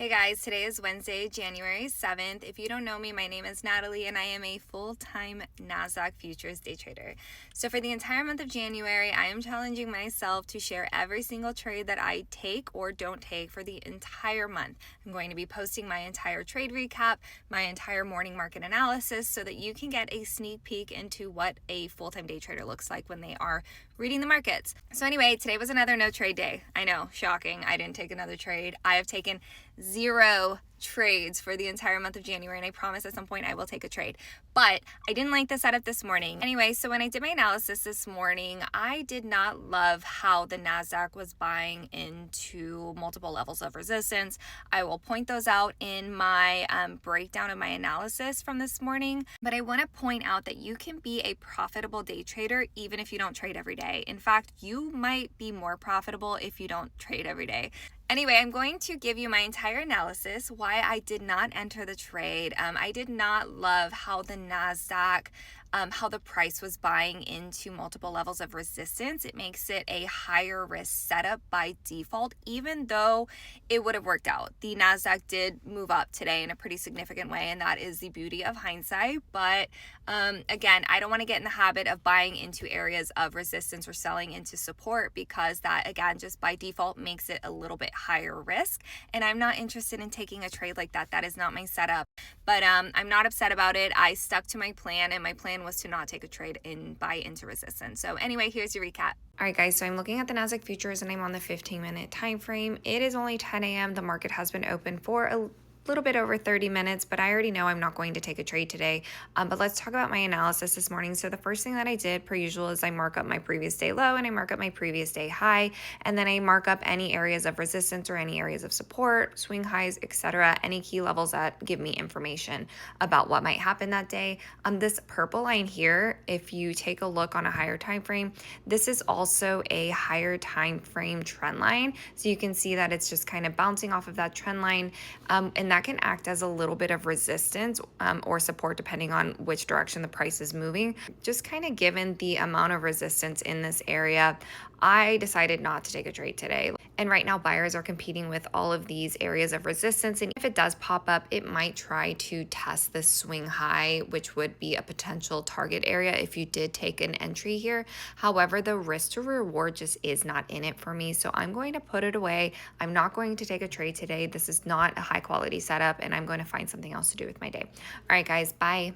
Hey guys, today is Wednesday, January 7th. If you don't know me, my name is Natalie and I am a full-time NASDAQ futures day trader. So for the entire month of January, I am challenging myself to share every single trade that I take or don't take for the entire month. I'm going to be posting my entire trade recap, my entire morning market analysis so that you can get a sneak peek into what a full-time day trader looks like when they are reading the markets. So anyway, today was another no trade day. I know, shocking. I didn't take another trade. I have taken 0 trades for the entire month of January, and I promise at some point I will take a trade. But I didn't like the setup this morning. Anyway, so when I did my analysis this morning, I did not love how the NASDAQ was buying into multiple levels of resistance. I will point those out in my breakdown of my analysis from this morning. But I want to point out that you can be a profitable day trader even if you don't trade every day. In fact, you might be more profitable if you don't trade every day. Anyway, I'm going to give you my entire analysis, why I did not enter the trade. I did not love how the NASDAQ, how the price was buying into multiple levels of resistance. It makes it a higher risk setup by default, even though it would have worked out. The NASDAQ did move up today in a pretty significant way, and that is the beauty of hindsight. But again, I don't want to get in the habit of buying into areas of resistance or selling into support because that, again, just by default makes it a little bit higher risk. And I'm not interested in taking a trade like that. That is not my setup. But I'm not upset about it. I stuck to my plan, and my plan was to not take a trade and buy into resistance. So anyway, here's your recap. All right, guys, so I'm looking at the Nasdaq futures and I'm on the 15-minute time frame. It is only 10 a.m. The market has been open for a little bit over 30 minutes, but I already know I'm not going to take a trade today. But let's talk about my analysis this morning. So the first thing that I did, per usual, is I mark up my previous day low and I mark up my previous day high, and then I mark up any areas of resistance or any areas of support, swing highs, etc., any key levels that give me information about what might happen that day. This purple line here, if you take a look on a higher time frame, this is also a higher time frame trend line. So you can see that it's just kind of bouncing off of that trend line, and that can act as a little bit of resistance or support depending on which direction the price is moving. Just kind of given the amount of resistance in this area, I decided not to take a trade today. And right now buyers are competing with all of these areas of resistance, and if it does pop up, it might try to test the swing high, which would be a potential target area if you did take an entry here. However, the risk to reward just is not in it for me, so I'm going to put it away. I'm not going to take a trade today. This is not a high quality setup, and I'm going to find something else to do with my day. All right, guys, bye.